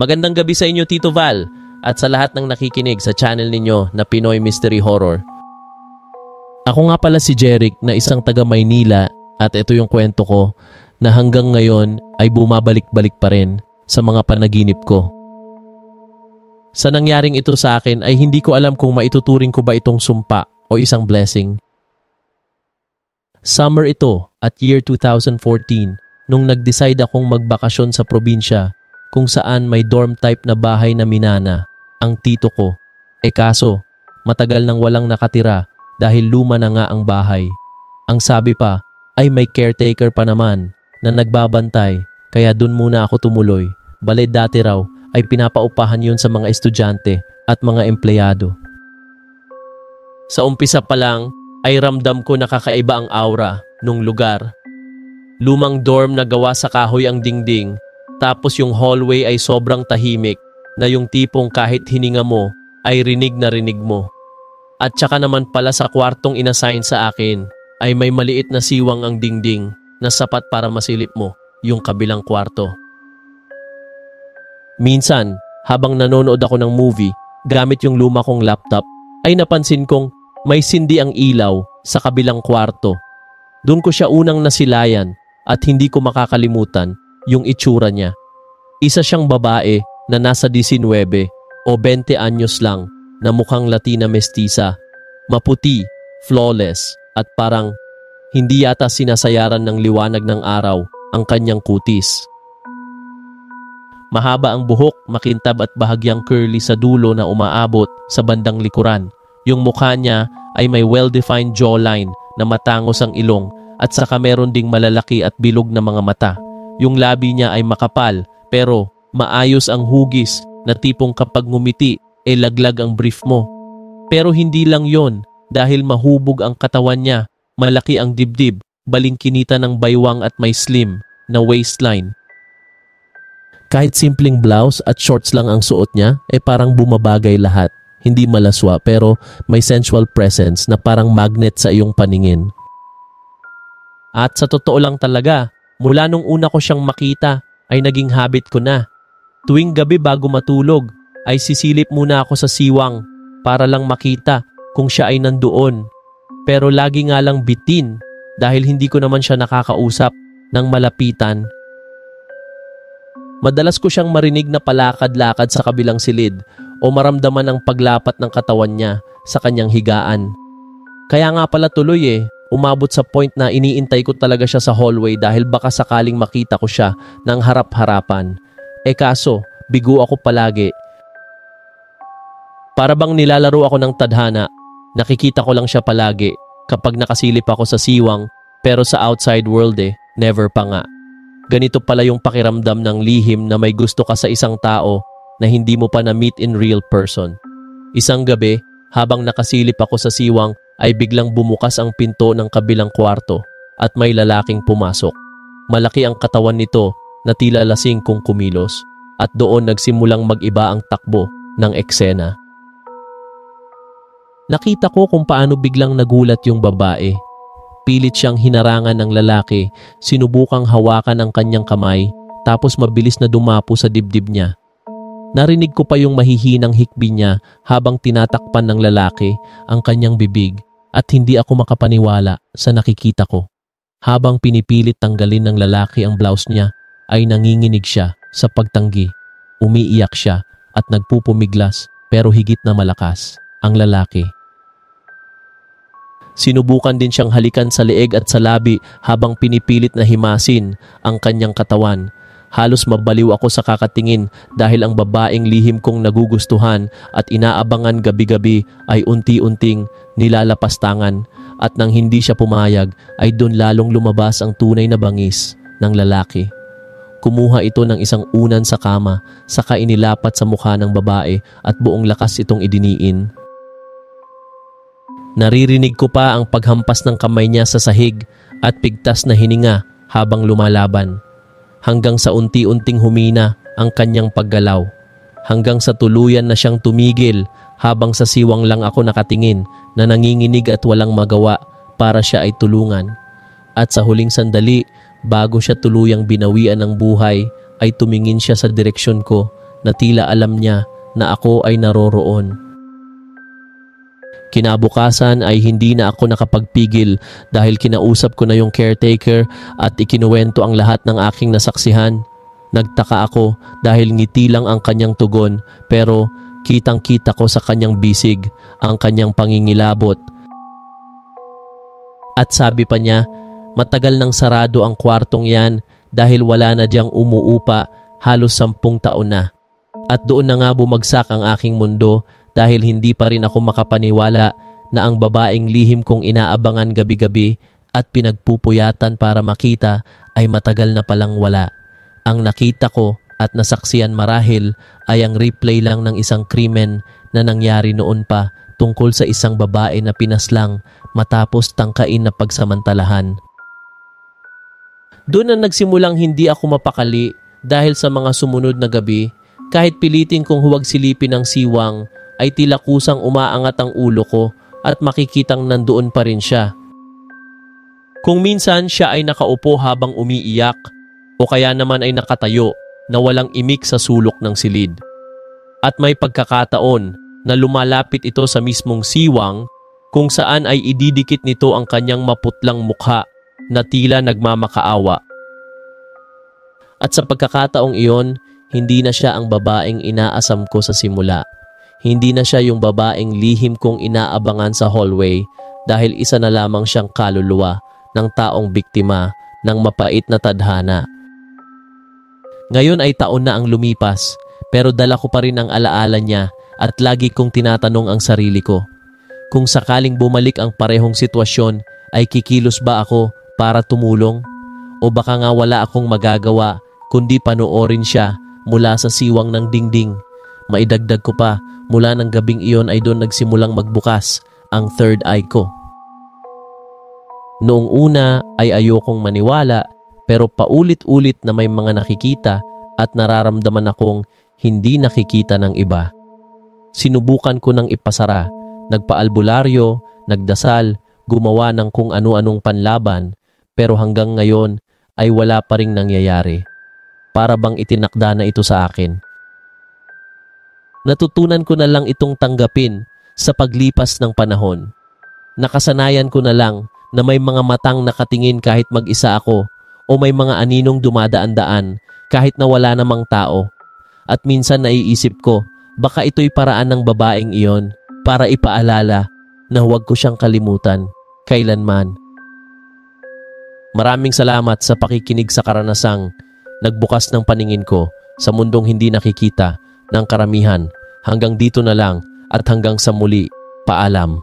Magandang gabi sa inyo, Tito Val, at sa lahat ng nakikinig sa channel ninyo na Pinoy Mystery Horror. Ako nga pala si Jeric na isang taga Maynila at ito yung kwento ko na hanggang ngayon ay bumabalik-balik pa rin sa mga panaginip ko. Sa nangyaring ito sa akin ay hindi ko alam kung maituturing ko ba itong sumpa o isang blessing. Summer ito at year 2014 nung nag-decide akong magbakasyon sa probinsya kung saan may dorm type na bahay na minana ang tito ko. Kaso, matagal nang walang nakatira dahil luma na nga ang bahay. Ang sabi pa ay may caretaker pa naman na nagbabantay kaya dun muna ako tumuloy. Bale dati raw ay pinapaupahan yun sa mga estudyante at mga empleyado. Sa umpisa pa lang ay ramdam ko nakakaiba ang aura nung lugar. Lumang dorm na gawa sa kahoy ang dingding. Tapos yung hallway ay sobrang tahimik na yung tipong kahit hininga mo ay rinig na rinig mo. At saka naman pala sa kwartong inassign sa akin ay may maliit na siwang ang dingding na sapat para masilip mo yung kabilang kwarto. Minsan, habang nanonood ako ng movie gamit yung luma kong laptop, ay napansin kong may sindi ang ilaw sa kabilang kwarto. Doon ko siya unang nasilayan at hindi ko makakalimutan yung itsura niya. Isa siyang babae na nasa 19 o 20 anyos lang na mukhang Latina mestiza. Maputi, flawless at parang hindi yata sinasayaran ng liwanag ng araw ang kanyang kutis. Mahaba ang buhok, makintab at bahagyang curly sa dulo na umaabot sa bandang likuran. Yung mukha niya ay may well-defined jawline na matangos ang ilong at saka meron ding malalaki at bilog na mga mata. Yung labi niya ay makapal pero maayos ang hugis na tipong kapag ngumiti laglag ang brief mo. Pero hindi lang yon dahil mahubog ang katawan niya, malaki ang dibdib, balingkinita ng baywang at may slim na waistline. Kahit simpleng blouse at shorts lang ang suot niya parang bumabagay lahat. Hindi malaswa pero may sensual presence na parang magnet sa iyong paningin. At sa totoo lang talaga, mula nung una ko siyang makita ay naging habit ko na. Tuwing gabi bago matulog ay sisilip muna ako sa siwang para lang makita kung siya ay nandoon. Pero lagi nga lang bitin dahil hindi ko naman siya nakakausap ng malapitan. Madalas ko siyang marinig na palakad-lakad sa kabilang silid o maramdaman ang paglapat ng katawan niya sa kanyang higaan. Kaya nga pala tuloy umabot sa point na iniintay ko talaga siya sa hallway dahil baka sakaling makita ko siya ng harap-harapan. Kaso, bigo ako palagi. Para bang nilalaro ako ng tadhana, nakikita ko lang siya palagi kapag nakasilip ako sa siwang pero sa outside world never pa nga. Ganito pala yung pakiramdam ng lihim na may gusto ka sa isang tao na hindi mo pa na-meet in real person. Isang gabi, habang nakasilip ako sa siwang, ay biglang bumukas ang pinto ng kabilang kwarto at may lalaking pumasok. Malaki ang katawan nito na tila lasing kung kumilos at doon nagsimulang mag-iba ang takbo ng eksena. Nakita ko kung paano biglang nagulat yung babae. Pilit siyang hinarangan ng lalaki, sinubukang hawakan ang kanyang kamay tapos mabilis na dumapo sa dibdib niya. Narinig ko pa yung mahihinang hikbi niya habang tinatakpan ng lalaki ang kanyang bibig at hindi ako makapaniwala sa nakikita ko. Habang pinipilit tanggalin ng lalaki ang blouse niya ay nanginginig siya sa pagtanggi. Umiiyak siya at nagpupumiglas pero higit na malakas ang lalaki. Sinubukan din siyang halikan sa leeg at sa labi habang pinipilit na himasin ang kanyang katawan. Halos mabaliw ako sa kakatingin dahil ang babaeng lihim kong nagugustuhan at inaabangan gabi-gabi ay unti-unting nilalapastangan at nang hindi siya pumayag ay doon lalong lumabas ang tunay na bangis ng lalaki. Kumuha ito ng isang unan sa kama saka inilapat sa mukha ng babae at buong lakas itong idiniin. Naririnig ko pa ang paghampas ng kamay niya sa sahig at pigtas na hininga habang lumalaban. Hanggang sa unti-unting humina ang kanyang paggalaw. Hanggang sa tuluyan na siyang tumigil habang sa siwang lang ako nakatingin na nanginginig at walang magawa para siya ay tulungan. At sa huling sandali, bago siya tuluyang binawian ng buhay, ay tumingin siya sa direksyon ko na tila alam niya na ako ay naroroon. Kinabukasan ay hindi na ako nakapagpigil dahil kinausap ko na yung caretaker at ikinuwento ang lahat ng aking nasaksihan. Nagtaka ako dahil ngiti lang ang kanyang tugon, pero kitang-kita ko sa kanyang bisig ang kanyang pangingilabot. At sabi pa niya, matagal nang sarado ang kwartong yan dahil wala na diyang umuupa halos 10 taon na. At doon na nga bumagsak ang aking mundo dahil hindi pa rin ako makapaniwala na ang babaeng lihim kong inaabangan gabi-gabi at pinagpupuyatan para makita ay matagal na palang wala. Ang nakita ko at nasaksiyan marahil ay ang replay lang ng isang krimen na nangyari noon pa tungkol sa isang babae na pinaslang matapos tangkain na pagsamantalahan. Doon na nagsimulang hindi ako mapakali dahil sa mga sumunod na gabi, kahit pilitin kong huwag silipin ng siwang, ay tila kusang umaangat ang ulo ko at makikitang nandoon pa rin siya. Kung minsan siya ay nakaupo habang umiiyak o kaya naman ay nakatayo na walang imik sa sulok ng silid. At may pagkakataon na lumalapit ito sa mismong siwang kung saan ay ididikit nito ang kanyang maputlang mukha na tila nagmamakaawa. At sa pagkakataong iyon, hindi na siya ang babaeng inaasam ko sa simula. Hindi na siya yung babaeng lihim kong inaabangan sa hallway dahil isa na lamang siyang kaluluwa ng taong biktima ng mapait na tadhana. Ngayon ay taon na ang lumipas, pero dala ko pa rin ang alaala niya at lagi kong tinatanong ang sarili ko. Kung sakaling bumalik ang parehong sitwasyon, ay kikilos ba ako para tumulong? O baka nga wala akong magagawa kundi panoorin siya mula sa siwang ng dingding. Maidagdag ko pa, mula ng gabing iyon ay doon nagsimulang magbukas ang third eye ko. Noong una ay ayokong maniwala, pero paulit-ulit na may mga nakikita at nararamdaman akong hindi nakikita ng iba. Sinubukan ko ng ipasara, nagpaalbularyo, nagdasal, gumawa ng kung ano-anong panlaban, pero hanggang ngayon ay wala pa ring nangyayari. Para bang itinakda na ito sa akin. Natutunan ko na lang itong tanggapin sa paglipas ng panahon. Nakasanayan ko na lang na may mga matang nakatingin kahit mag-isa ako o may mga aninong dumadaan-daan kahit na wala namang tao. At minsan naiisip ko, baka ito'y paraan ng babaeng iyon para ipaalala na huwag ko siyang kalimutan kailanman. Maraming salamat sa pakikinig sa karanasang nagbukas ng paningin ko sa mundong hindi nakikita ng karamihan. Hanggang dito na lang at hanggang sa muli, paalam.